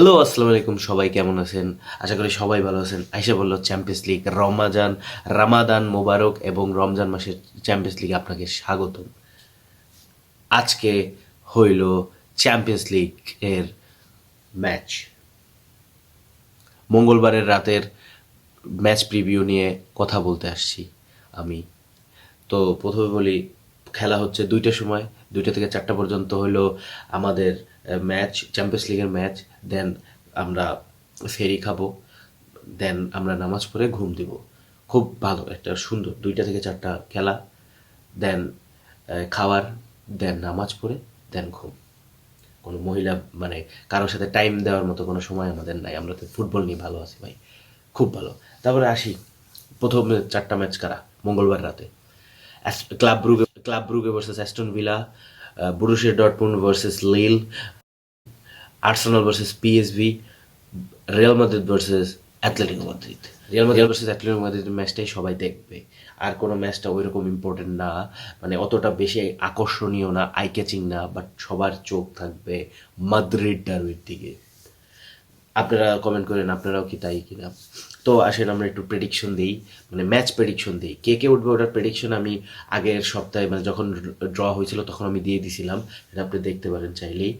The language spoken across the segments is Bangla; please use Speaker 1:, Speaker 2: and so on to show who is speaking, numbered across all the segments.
Speaker 1: হ্যালো, আসসালামু আলাইকুম। সবাই কেমন আছেন? আশা করি সবাই ভালো আছেন। আইসা বলল চ্যাম্পিয়ন্স লিগ, রামাদান মোবারক এবং রমজান মাসের চ্যাম্পিয়ন্স লিগে আপনাকে স্বাগতম। আজকে হইল চ্যাম্পিয়ন্স লিগ এর ম্যাচ। মঙ্গলবারের রাতের ম্যাচ প্রিভিউ নিয়ে কথা বলতে আসছি আমি। তো প্রথমে বলি, খেলা হচ্ছে ২টার সময়, ২টা থেকে ৪টা পর্যন্ত হলো আমাদের ম্যাচ, চ্যাম্পিয়ন্স লিগের ম্যাচ। দেন আমরা ফেরি খাবো, দেন আমরা নামাজ পড়ে ঘুম দিব। খুব ভালো একটা সুন্দর ২টা থেকে ৪টা খেলা, দেন খাওয়ার, দেন নামাজ পড়ে, দেন ঘুম। কোনো মহিলা মানে কারোর সাথে টাইম দেওয়ার মতো কোনো সময় আমাদের নাই। আমরা তো ফুটবল নিয়ে ভালো আছি ভাই, খুব ভালো। তারপরে আসি, প্রথম ৪টা ম্যাচ কারা মঙ্গলবার রাতে। Club Brugge versus Aston Villa, Borussia Dortmund versus Lille, Arsenal versus PSV, Real Madrid versus Atletico Madrid. Real Madrid versus Atletico মাদ্রিদের ম্যাচটাই সবাই দেখবে। আর কোনো ম্যাচটা ওই রকম ইম্পর্টেন্ট না, মানে অতটা বেশি আকর্ষণীয় না, আই ক্যাচিং না, বাট সবার চোখ থাকবে মাদ্রিদ ডার্বির দিকে। আপনারা কমেন্ট করেন আপনারাও কি তাই কিনা। তো আসেন আমরা একটু প্রেডিকশন দিই, মানে ম্যাচ প্রেডিকশন দিই, কে কে উঠবে ওটার প্রেডিকশন আমি আগের সপ্তাহে মানে যখন ড্র হয়েছিল তখন আমি দিয়ে দিছিলাম। এটা আপনি দেখতে পারেন চাইলেই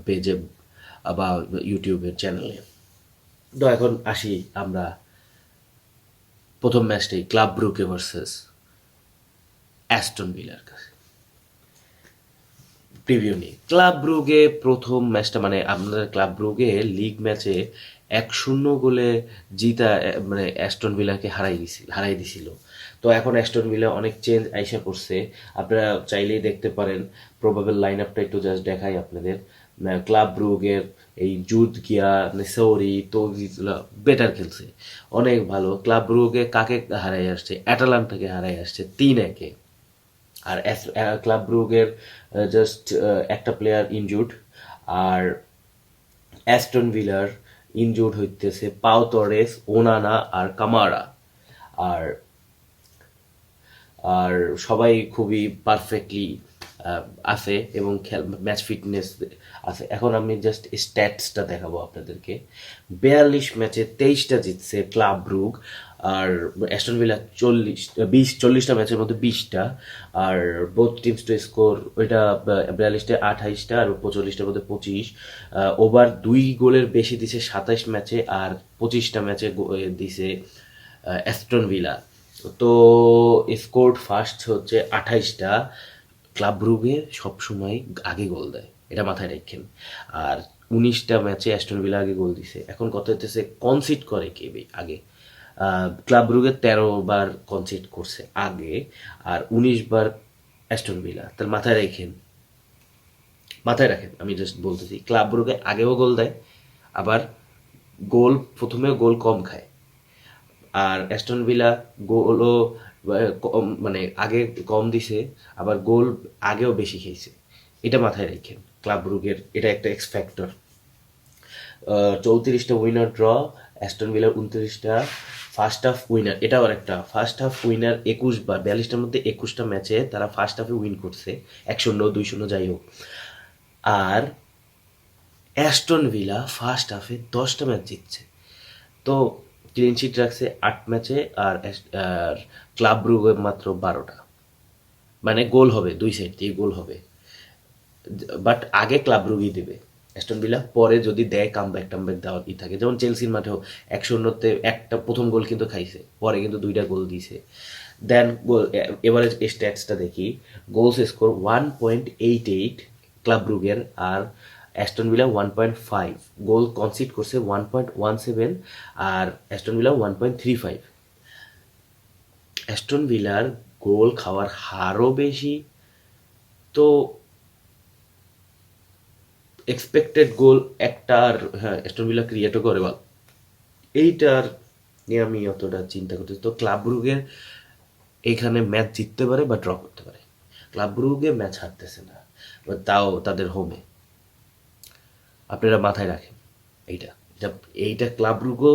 Speaker 1: পেজে বা ইউটিউবের চ্যানেলে। তো এখন আসি আমরা প্রথম ম্যাচটাই, ক্লাব ব্রুকে ভার্সেস অ্যাস্টন ভিলার কাছে প্রিভিউ নিয়ে। ক্লাব ব্রুগে প্রথম ম্যাচটা, মানে আপনাদের ক্লাব ব্রুগে লিগ ম্যাচে ১-০ গোলে জিতা মানে অ্যাস্টন ভিলাকে হারাই দিছিল। তো এখন অ্যাস্টন ভিলা অনেক চেঞ্জ আইসা করছে, আপনারা চাইলেই দেখতে পারেন। প্রবাবল লাইন আপটা একটু জাস্ট দেখাই আপনাদের। ক্লাব ব্রুগের এই জুদ গিয়া নেসৌরি তৌজিজলা বেটার খেলছে, অনেক ভালো। ক্লাব ব্রুগে কাকে হারাই আসছে? অ্যাটালান্টাকে হারাই আসছে ৩-১-এ। আর ক্লাব ব্রুগের জাস্ট একটা প্লেয়ার ইনজুর্ড। আর অ্যাস্টন ভিলার ইনজুর্ড হইতেছে পাও তরেস, ওনানা আর কামারা। আর আর সবাই খুবই পারফেক্টলি আছে এবং ম্যাচ ফিটনেস আছে। এখন আমি জাস্ট স্ট্যাটসটা দেখাবো আপনাদেরকে। ৪২ ম্যাচে ২৩টা জিতছে ক্লাব ব্রুগ, আর অ্যাস্টন ভিলা ৪০টা ম্যাচের মধ্যে ২০টা। আর বোথ টিমস টু স্কোর ওইটা ৪২টা ২৮টা আর ৪৫টার মধ্যে ২৫। ওভার ২ গোলের বেশি দিছে ২৭ ম্যাচে, আর ২৫টা ম্যাচে দিছে অ্যাস্টন ভিলা। তো স্কোরড ফার্স্ট হচ্ছে ২৮টা। ক্লাব ব্রুগে সবসময় আগে গোল দেয়, এটা মাথায় রাখেন। আর ১৯টা ম্যাচে অ্যাস্টন ভিলা আগে গোল দিছে। এখন কত হইতেছে কনসিড করে কে আগে? ক্লাব ব্রুগে ১৩ বার কনসিড করছে আগে, আর ১৯ বার অ্যাস্টন ভিলা। তাহলে মাথায় রাখেন, আমি জাস্ট বলতেছি ক্লাব ব্রুগে আগেও গোল দেয়, আবার প্রথমেও গোল কম খায়। আর অ্যাস্টন ভিলা গোলও কম, মানে আগে কম দিছে, আবার গোল আগেও বেশি খেয়েছে। এটা মাথায় রাখেন, ক্লাব ব্রুগের এটা একটা এক্স ফ্যাক্টর। ৩৪টা উইনার ড্র, অ্যাস্টন ভিলার ২৯টা। ফার্স্ট হাফ উইনার, এটাও একটা ফার্স্ট হাফ উইনার ২১ বার, ৪২টার মধ্যে ২১টা ম্যাচে তারা ফার্স্ট হাফে উইন করছে, ১-০, ২-০ যাই হোক। আর অ্যাস্টন ভিলা ফার্স্ট হাফে ১০টা ম্যাচ জিতছে, তো ক্লিন শিট রাখছে ৮ ম্যাচে। আর ক্লাব ব্রুগে মাত্র ১২টা। মানে গোল হবে, দুই সাইড দিয়ে গোল হবে, বাট আগে ক্লাব ব্রুগেই দেবে অ্যাস্টন ভিলা। পরে যদি দেয় কামব্যাক দেওয়ার থাকে, যেমন চেলসির মাঠেও ১-০-তে একটা প্রথম গোল কিন্তু খাইছে, পরে কিন্তু ২টা গোল দিছে। দেন এভারেজ স্ট্যাটসটা দেখি। গোলস স্কোর 1.88 ক্লাব ব্রুগের, আর অ্যাস্টন ভিলা 1.5। গোল কনসিড করছে 1.17, আর অ্যাস্টন ভিলা 1.35। অ্যাস্টন ভিলার গোল খাওয়ার হারও বেশি, তো এক্সপেক্টেড গোল একটা, আর হ্যাঁ অ্যাস্টন ভিলা ক্রিয়েটও করে ভালো। এইটার নিয়ে আমি অতটা চিন্তা করতেছি। তো ক্লাব ব্রুগের এইখানে ম্যাচ জিততে পারে বা ড্র করতে পারে। ক্লাব ব্রুগে ম্যাচ হারতেছে না, তাও তাদের হোমে। আপনারা মাথায় রাখেন এইটা এটা এইটা ক্লাব ব্রুগো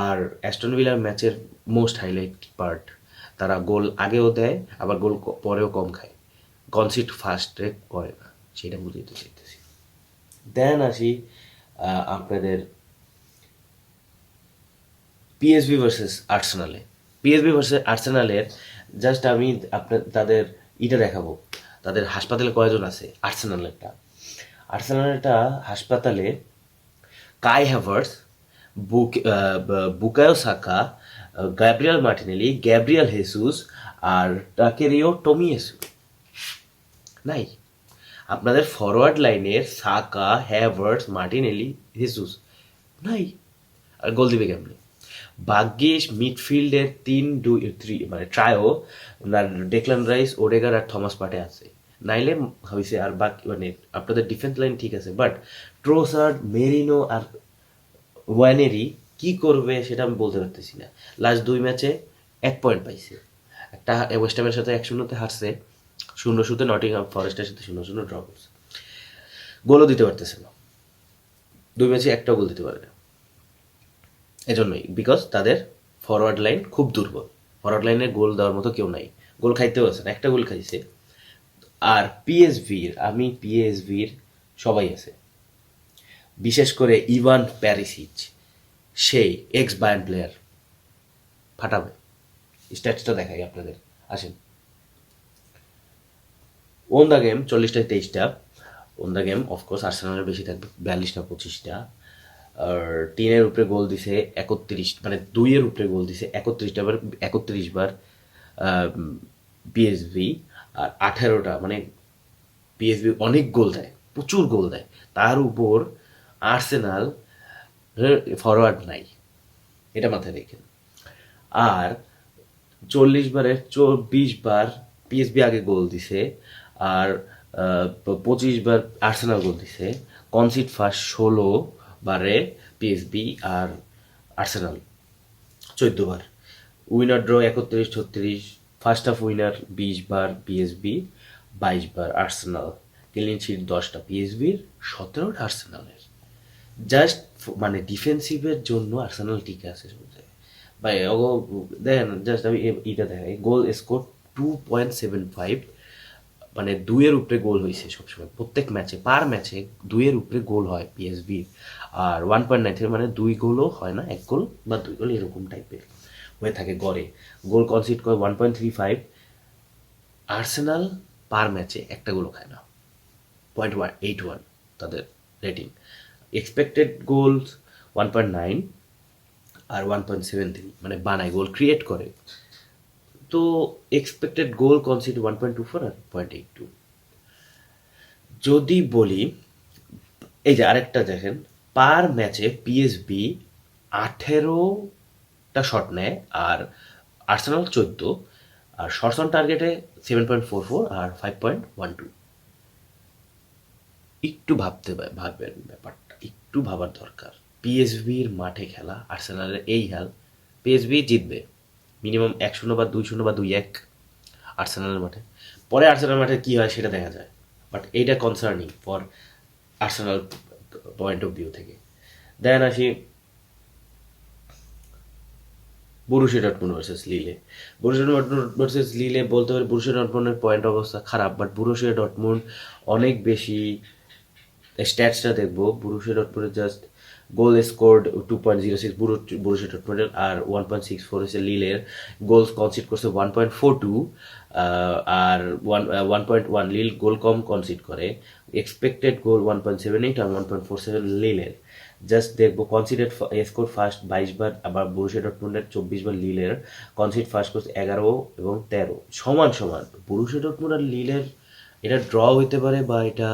Speaker 1: আর অ্যাস্টন ভিলার ম্যাচের মোস্ট হাইলাইট পার্ট। তারা গোল আগেও দেয়, আবার গোল পরেও কম খায়, কনসিড ফার্স্টে করে না, সেটা বুঝাইতে চাইতেছি। দেন আসি আপনাদের পিএসভি ভার্সেস আর্সেনালে, পিএসভি ভার্সেস আর্সেনালের জাস্ট আমি আপনার তাদের ইটা দেখাবো, তাদের হাসপাতালে কয়জন আছে। আর্সেনালেরটা হাসপাতালে Kai Havertz, Bukayo Saka, Gabriel Martinelli, Gabriel Jesus আর টাকেরিও টমিয়েসু নাই। আপনাদের ফরওয়ার্ড লাইনের সাকা, হ্যাভার্টস, মার্টিনেলি, হেসুস নাই। আর গোল দিবে কেমনি? ভাগ্যিস মিডফিল্ডের 3-2-3 মানে ট্রায়ো, ডেকলান রাইস, ওডেগার আর থমাস পার্টে আছে, নাইলে হয়েছে। আর বাকি মানে আপনাদের ডিফেন্স লাইন ঠিক আছে, বাট ট্রোসার্ড, মেরিনো আর ওয়ানেরি কি করবে সেটা আমি বলতে পারতেছি না। লাস্ট 2 ম্যাচে 1 পয়েন্ট পাইছে, একটা ওয়েস্ট হ্যামের সাথে 1-0 হারছে, 0-0 নটিংহাম ফরেস্টের সাথে 0-0 ড্র করছে। গোলও দিতে পারতেছে না, 2 ম্যাচে একটাও গোল দিতে পারে না। এজন্যই, বিকজ তাদের ফরওয়ার্ড লাইন খুব দুর্বল, ফরওয়ার্ড লাইনে গোল দেওয়ার মতো কেউ নাই, গোল খাইতেও আছে না, একটা গোল খাইছে। আর পিএসভির সবাই আছে, বিশেষ করে ইভান প্যারিসিচ, সেই এক্স বায়ার্ন প্লেয়ার, ফাটাবে। স্ট্যাটসটা দেখাই আপনাদের, আসেন। Won the game 40-23, won the game of course আর্সেনালের বেশি থাকবে, 42-25। আর 3-এর উপরে গোল দিছে 31, মানে 2-এর উপরে গোল দিছে 31 বার পিএসভি, আর 18টা, মানে পিএসভি অনেক গোল দেয়, প্রচুর গোল দেয়, তার উপর আর্সেনাল ফরওয়ার্ড নাই, এটা মাথায় রেখেন। আর 40 বারের 24 বার পিএসবি আগে গোল দিছে, আর 25 বার আর্সেনাল গোল দিছে। কনসিড ফার্স্ট 16 বারে পিএসবি, আর আর্সেনাল 14 বার। Winner draw 31-36, first half winner 20 বার পিএসবি, 22 বার আর্সেনাল। ক্লিন শিট 10টা পিএসবির, 17টা আর্সেনালের। জাস্ট মানে ডিফেন্সিভের জন্য আর্সেনাল ঠিক আছে সব জায়গায় ভাই। দেখেন জাস্ট আমি এটা দেখাই, গোল স্কোর 2.75, মানে 2-এর উপরে গোল হয়েছে সবসময়, প্রত্যেক ম্যাচে, পার ম্যাচে 2-এর উপরে গোল হয় পিএসবির। আর 1.93, মানে 2 গোলও হয় না, 1 গোল বা 2 গোল এরকম টাইপের হয়ে থাকে গড়ে। গোল কনসিড করে 1.35। আর্সেনাল পার ম্যাচে একটা গোলও খায় না, 0.81 তাদের রেটিং। এক্সপেক্টেড গোলস 1.9 আর 1.73, মানে বানায়, গোল ক্রিয়েট করে। তো এক্সপেক্টেড গোল কনসিড 1.24 আর 0.82। যদি বলি, এই যে আরেকটা দেখেন, পার ম্যাচে পিএসবি 18টা শট নেয়, আর আর্সেনাল 14, আর শটস অন টার্গেটে 7.44 আর 5.12। একটু ভাববেন ব্যাপারটা, একটু ভাবার দরকার। পিএসভির মাঠে খেলা, আর্সেনালের এই হাল, পিএসভি জিতবে মিনিমাম 1-0 বা 2-0 বা 2-1 আর্সেনালের মাঠে। পরে আর্সেনাল মাঠে কী হয় সেটা দেখা যায়, বাট এইটা concerning for Arsenal point of view থেকে। দেন আসি বরুসিয়া ডর্টমুন্ড ভার্সেস লিলে। বরুসিয়া ডর্টমুন্ড ভার্সেস লিলে বলতে পারি বরুসিয়া ডর্টমুন্ডের পয়েন্ট অবস্থা খারাপ, বাট বরুসিয়া ডর্টমুন্ড অনেক বেশি। স্ট্যাটসটা দেখবো, বরুসিয়া ডর্টমুন্ডের জাস্ট গোল স্কোর্ড 2.06 বরুসিয়া ডর্টমুন্ডের, আর 1.64 হচ্ছে লিলের। গোল কনসিড করছে 1.42, আর 1.1 লিল গোল কম কনসিড করে। এক্সপেক্টেড গোল 1.78 আর 1.47 লিলের। জাস্ট দেখবো কনসিডেড স্কোর ফার্স্ট 22 বার, আবার বরুসিয়া ডর্টমুন্ডের 24 বার লিলের। কনসিড ফার্স্ট করছে 11 এবং 13, সমান সমান। বরুসিয়া ডর্টমুন্ড আর লিলের এটা ড্র হইতে পারে, বা এটা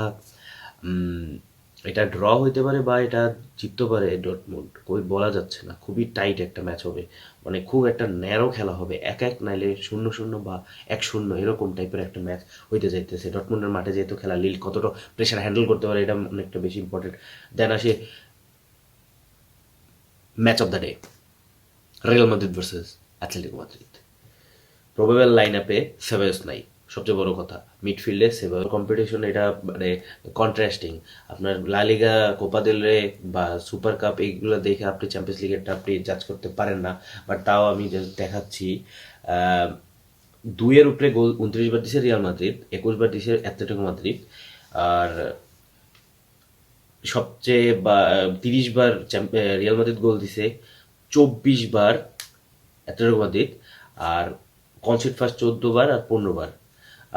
Speaker 1: ড্র হইতে পারে, বা এটা জিততে পারে ডর্টমুন্ড, কই বলা যাচ্ছে না। খুবই টাইট একটা ম্যাচ হবে, মানে খুব একটা ন্যারো খেলা হবে, 1-1 নাইলে 0-0 বা 1-0 এরকম টাইপের একটা ম্যাচ হইতে যাইতেছে। ডর্টমুন্ডের মাঠে যেহেতু খেলা, লিল কতটা প্রেশার হ্যান্ডেল করতে পারে এটা অনেকটা বেশি ইম্পর্টেন্ট। দেন আসে match of the day, Real Madrid versus Atletico Madrid. Probable line আপে সেবায়োস নাই, সবচেয়ে বড় কথা। মিডফিল্ডে সেবায়োস কম্পিটিশন, এটা মানে কন্ট্রাস্টিং। আপনার লা লিগা, কোপা দেল রে বা সুপার কাপ এইগুলো দেখে আপনি চ্যাম্পিয়ন্স লিগেরটা আপনি জাজ করতে পারেন না, বাট তাও আমি জাস্ট দেখাচ্ছি। 2-এর উপরে গোল 29 বার দিছে রিয়াল মাদ্রিদ, 21 বার দিছে অ্যাথলেটিকো মাদ্রিদ। আর সবচেয়ে 30 বার রিয়াল মাদ্রিদ গোল দিছে, 24 বার অ্যাটলেটিকো মাদ্রিদ, আর কনসিড ফার্স্ট 14 বার আর 15 বার।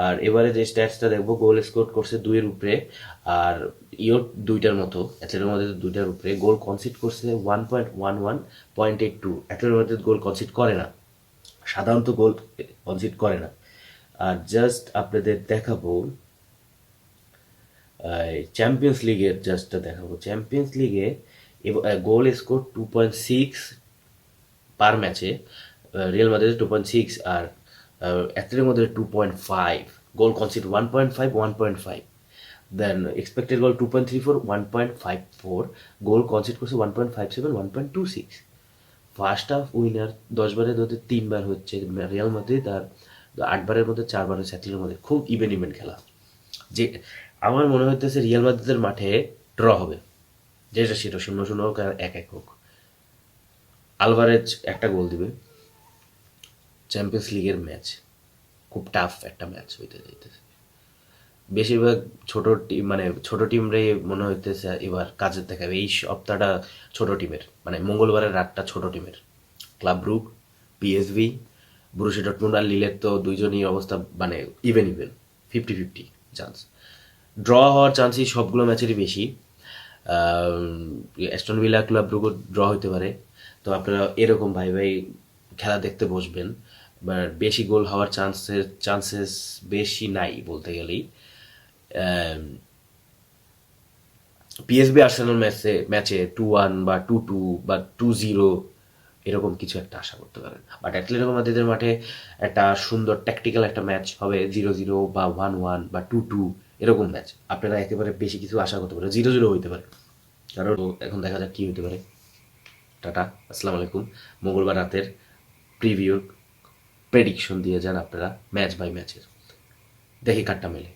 Speaker 1: আর এবারে যে স্ট্যাটসটা দেখবো, গোল স্কোর করছে 2-এর উপরে, আর ইওর 2টার মতো, অ্যাটলেটিকো মাদ্রিদ 2টার উপরে। গোল কনসিড করছে 1.11, 0.82। অ্যাটলেটিকো মাদ্রিদ গোল কনসিড করে না, সাধারণত গোল কনসিড করে না। আর জাস্ট আপনাদের দেখাবো চ্যাম্পিয়ন্স লিগের, জাস্টটা দেখাবো চ্যাম্পিয়ন্স লিগে গোল স্কোর 2.6 পার ম্যাচে। রিয়াল মাদ্রিদ 2.6, আর অ্যাথলেটিকোর মধ্যে 2.5। গোল কনসিড 1.5, 1.5। দেন এক্সপেক্টেড গোল 2.34, 1.54। গোল কনসিড করছে 1.57, 1.26। ফার্স্ট হাফ উইনার 10 বারের মধ্যে 3 বার হচ্ছে রিয়াল মাদ্রিদ, আর 8 বারের মধ্যে 4 বার হচ্ছে অ্যাথলেটিকোর মধ্যে। খুব ইভেন খেলা, যে আমার মনে হইতেছে রিয়াল মাদ্রিদের মাঠে ড্র হবে, যেটা সেটা 0-0 হোক আর 1-1 হোক। আলভারেজ একটা গোল দিবে। চ্যাম্পিয়ন্স লিগের ম্যাচ খুব টাফ একটা ম্যাচ হইতে যাইতেছে। বেশিরভাগ ছোট টিম, মানে ছোট টিমরাই মনে হইতেছে এবার কাজে দেখাবে। এই সপ্তাহটা ছোট টিমের, মানে মঙ্গলবারের রাতটা ছোট টিমের। ক্লাব ব্রুগ, পিএসভি, বরুসিয়া ডর্টমুন্ড আর লিলের তো দুইজনই অবস্থা মানে ইভেন 50-50 চান্স। ড্র হওয়ার চান্সই সবগুলো ম্যাচেরই বেশি। অ্যাস্টন ভিলা, ক্লাব ব্রুগও ড্র হইতে পারে। তো আপনারা এরকম ভাই ভাই খেলা দেখতে বসবেন, বাট বেশি গোল হওয়ার চান্সেস বেশি নাই বলতে গেলেই। পিএসবি আর্সেনাল ম্যাচে 2-1 বা 2-2 বা 2-0 এরকম কিছু একটা আশা করতে পারেন। বাট অ্যাটলেটিকো মাদ্রিদের মাঠে একটা সুন্দর ট্যাকটিক্যাল একটা ম্যাচ হবে, 0-0 বা 1-1 বা 2-2 এরকম ম্যাচ। আপনারা একেবারে বেশি কিছু আশা করতে পারেন, 0-0 হইতে পারে। কারণ এখন দেখা যাক কি হইতে পারে। টাটা, আসসালামু আলাইকুম। মঙ্গলবার রাতের প্রিভিউ প্রেডিকশন দিয়ে যান আপনারা ম্যাচ বাই ম্যাচের, দেখি কাটটা মেলে।